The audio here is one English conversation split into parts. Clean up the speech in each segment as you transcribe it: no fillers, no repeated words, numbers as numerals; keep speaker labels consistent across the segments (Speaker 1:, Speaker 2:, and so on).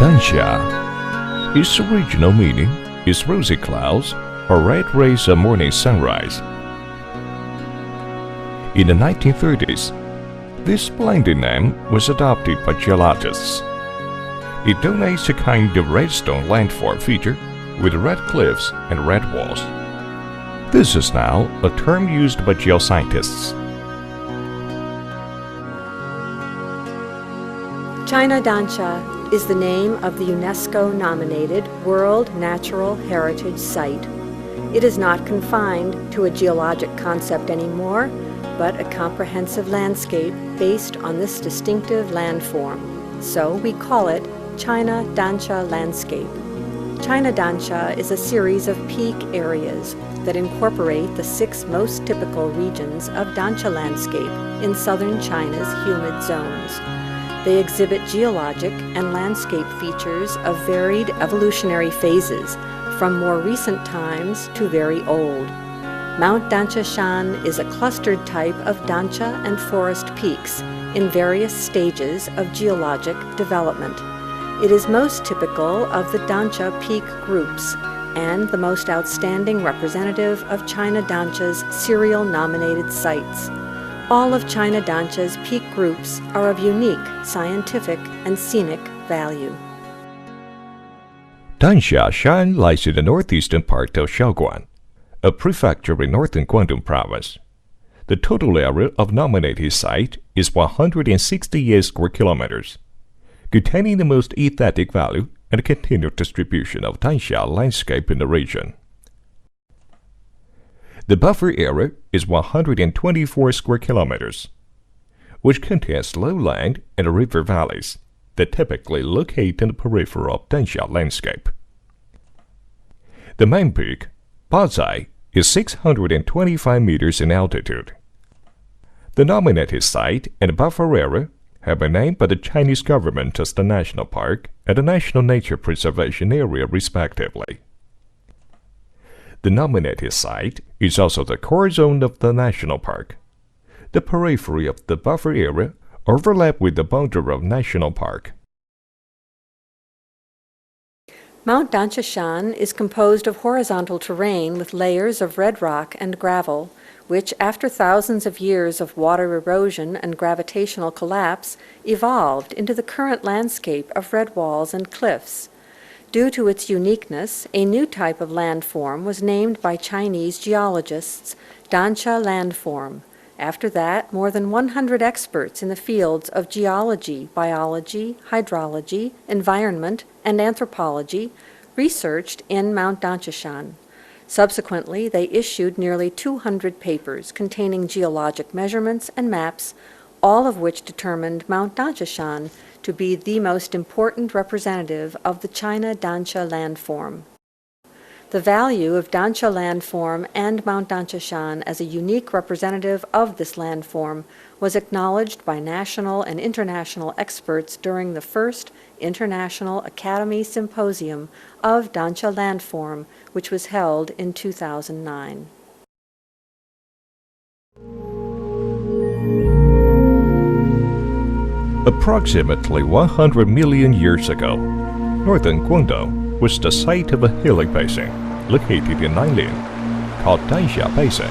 Speaker 1: Dansha. Its original meaning is rosy clouds or red rays of morning sunrise. In the 1930s, this splendid name was adopted by geologists. It donates a kind of redstone landform feature with red cliffs and red walls. This is now a term used by geoscientists.
Speaker 2: China Dansha is the name of the UNESCO-nominated World Natural Heritage Site. It is not confined to a geologic concept anymore, but a comprehensive landscape based on this distinctive landform. So we call it China Dansha Landscape. China Dansha is a series of peak areas that incorporate the 6 most typical regions of Dansha landscape in southern China's humid zones. They exhibit geologic and landscape features of varied evolutionary phases, from more recent times to very old. Mount Dansha Shan is a clustered type of Dansha and forest peaks in various stages of geologic development. It is most typical of the Dansha peak groups and the most outstanding representative of China Dansha's serial nominated sites. All of China Dansha's peak groups are of unique scientific and scenic value.
Speaker 1: Dansha Shan lies in the northeastern part of Shaoguan, a prefecture in northern Guangdong province. The total area of nominated site is 168 square kilometers, containing the most aesthetic value and continued distribution of Dansha landscape in the region. The buffer area is 124 square kilometers, which contains lowland and river valleys that typically locate in the periphery of Dansha landscape. The main peak, Bazai, is 625 meters in altitude. The nominated site and buffer area have been named by the Chinese government as the National Park and the National Nature Preservation Area respectively. The nominated site is also the core zone of the national park. The periphery of the buffer area overlap with the boundary of national park.
Speaker 2: Mount Dansha Shan is composed of horizontal terrain with layers of red rock and gravel, which, after thousands of years of water erosion and gravitational collapse, evolved into the current landscape of red walls and cliffs. Due to its uniqueness, a new type of landform was named by Chinese geologists Dansha landform. After that, more than 100 experts in the fields of geology, biology, hydrology, environment, and anthropology researched in Mount Dansha Shan. Subsequently, they issued nearly 200 papers containing geologic measurements and maps, all of which determined Mount Dansha Shan to be the most important representative of the China Dansha landform. The value of Dansha landform and Mount Dansha Shan as a unique representative of this landform was acknowledged by national and international experts during the first International Academy Symposium of Dansha Landform, which was held in 2009.
Speaker 1: Approximately 100 million years ago, northern Guangdong was the site of a hilly basin located in Nanlin called Dansha Basin.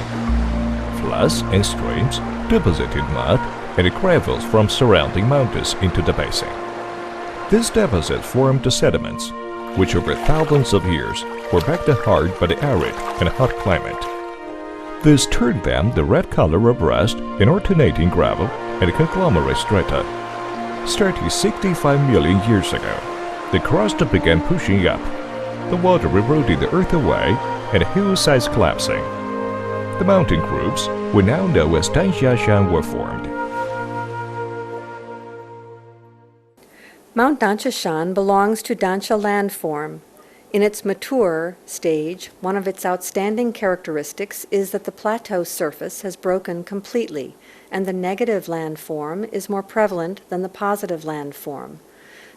Speaker 1: Floods and streams deposited mud and gravels from surrounding mountains into the basin. This deposit formed the sediments, which over thousands of years were backed hard by the arid and hot climate. This turned them the red color of rust in alternating gravel and conglomerate strata. Starting 65 million years ago, the crust began pushing up. The water eroded the earth away and hillsides collapsing. The mountain groups we now know as Dansha Shan were formed.
Speaker 2: Mount Dansha Shan belongs to Dansha landform. In its mature stage, one of its outstanding characteristics is that the plateau surface has broken completely, and the negative landform is more prevalent than the positive landform.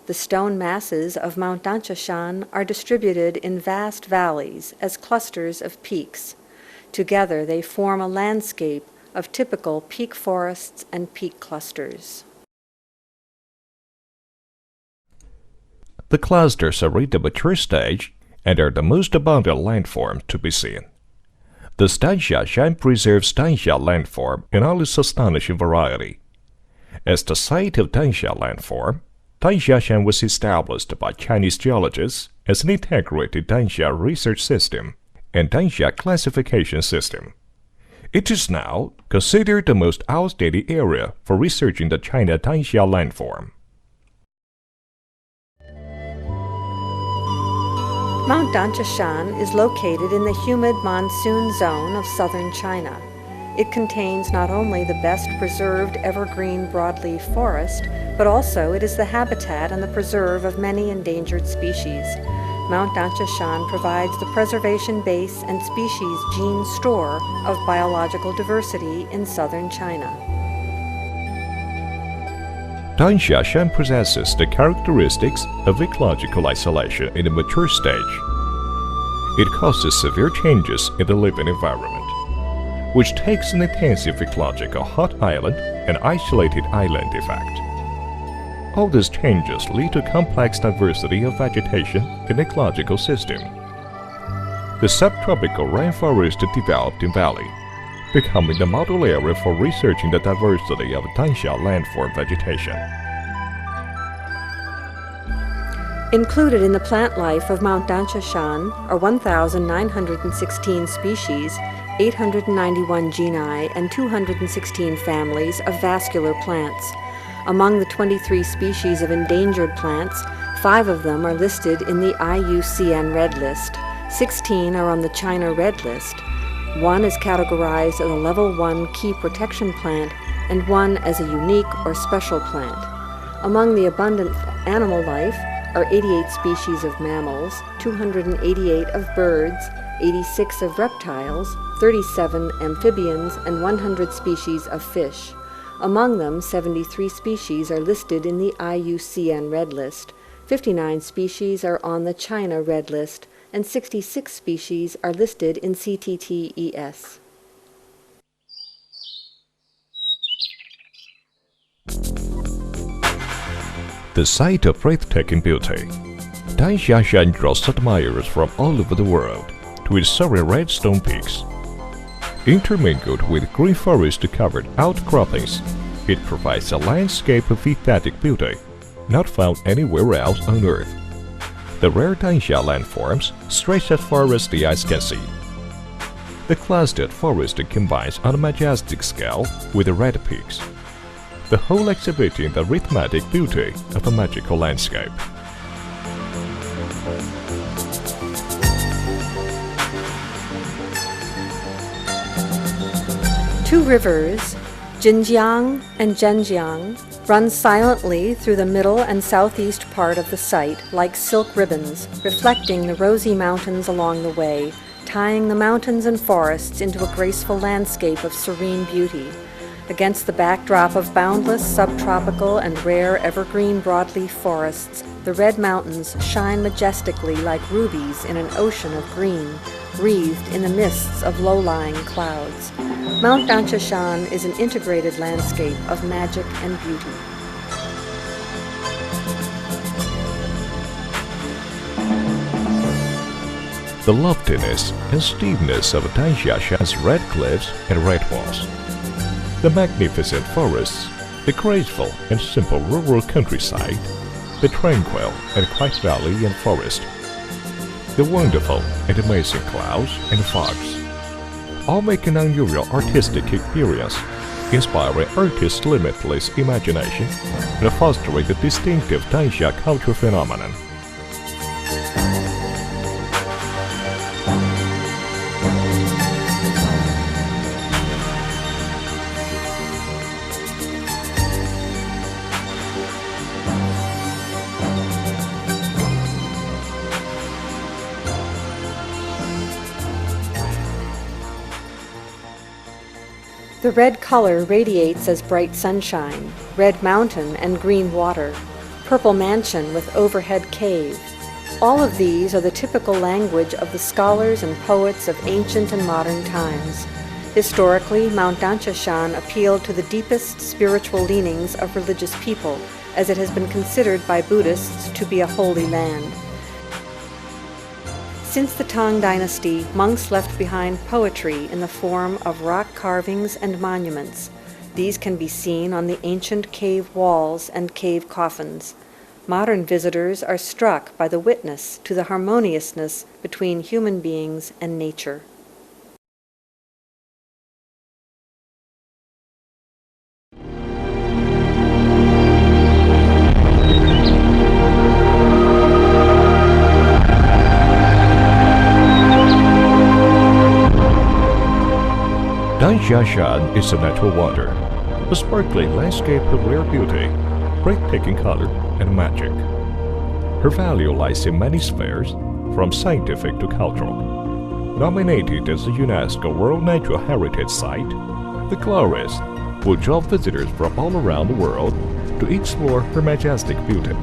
Speaker 2: The stone masses of Mount Dansha Shan are distributed in vast valleys as clusters of peaks. Together they form a landscape of typical peak forests and peak clusters.
Speaker 1: The clusters are in the mature stage and are the most abundant landform to be seen. The Danxiashan preserves Danxia landform in all its astonishing variety. As the site of Danxia landform, Danxiashan was established by Chinese geologists as an integrated Danxia research system and Danxia classification system. It is now considered the most outstanding area for researching the China Danxia landform.
Speaker 2: Mount Danxiashan is located in the humid monsoon zone of southern China. It contains not only the best preserved evergreen broadleaf forest, but also it is the habitat and the preserve of many endangered species. Mount Danxiashan provides the preservation base and species gene store of biological diversity in southern China.
Speaker 1: Danxiashan possesses the characteristics of ecological isolation in a mature stage. It causes severe changes in the living environment, which takes an intensive ecological hot island and isolated island effect. All these changes lead to complex diversity of vegetation in the ecological system. The subtropical rainforest developed in valley, becoming the model area for researching the diversity of Danxia landform vegetation.
Speaker 2: Included in the plant life of Mount Danxiashan are 1,916 species, 891 genii, and 216 families of vascular plants. Among the 23 species of endangered plants, 5 of them are listed in the IUCN Red List, 16 are on the China Red List, 1 is categorized as a Level 1 key protection plant, and 1 as a unique or special plant. Among the abundant animal life are 88 species of mammals, 288 of birds, 86 of reptiles, 37 amphibians, and 100 species of fish. Among them, 73 species are listed in the IUCN Red List, 59 species are on the China Red List, and 66 species are listed in CTTES.
Speaker 1: The site of breathtaking beauty, Danxiashan draws admirers from all over the world to its serene red stone peaks. Intermingled with green forest-covered outcroppings, it provides a landscape of aesthetic beauty not found anywhere else on Earth. The rare Danxia landforms stretch as far as the eyes can see. The clustered forest combines on a majestic scale with the red peaks, the whole exhibiting the rhythmic beauty of a magical landscape.
Speaker 2: Two rivers, Jinjiang and Zhenjiang, run silently through the middle and southeast part of the site like silk ribbons, reflecting the rosy mountains along the way, tying the mountains and forests into a graceful landscape of serene beauty. Against the backdrop of boundless subtropical and rare evergreen broadleaf forests, the red mountains shine majestically like rubies in an ocean of green, wreathed in the mists of low-lying clouds. Mount Danxiashan is an integrated landscape of magic and beauty.
Speaker 1: The loftiness and steepness of Danxiashan's red cliffs and red walls, the magnificent forests, the graceful and simple rural countryside, the tranquil and quiet valley and forest, the wonderful and amazing clouds and fogs, all make an unusual artistic experience, inspiring artists' limitless imagination and fostering the distinctive Danxia cultural phenomenon.
Speaker 2: The red color radiates as bright sunshine, red mountain and green water, purple mansion with overhead cave. All of these are the typical language of the scholars and poets of ancient and modern times. Historically, Mount Danxiashan appealed to the deepest spiritual leanings of religious people, as it has been considered by Buddhists to be a holy land. Since the Tang Dynasty, monks left behind poetry in the form of rock carvings and monuments. These can be seen on the ancient cave walls and cave coffins. Modern visitors are struck by the witness to the harmoniousness between human beings and nature.
Speaker 1: Danxia Shan is a natural wonder, a sparkling landscape of rare beauty, breathtaking color, and magic. Her value lies in many spheres, from scientific to cultural. Nominated as a UNESCO World Natural Heritage Site, the Glorious will draw visitors from all around the world to explore her majestic beauty.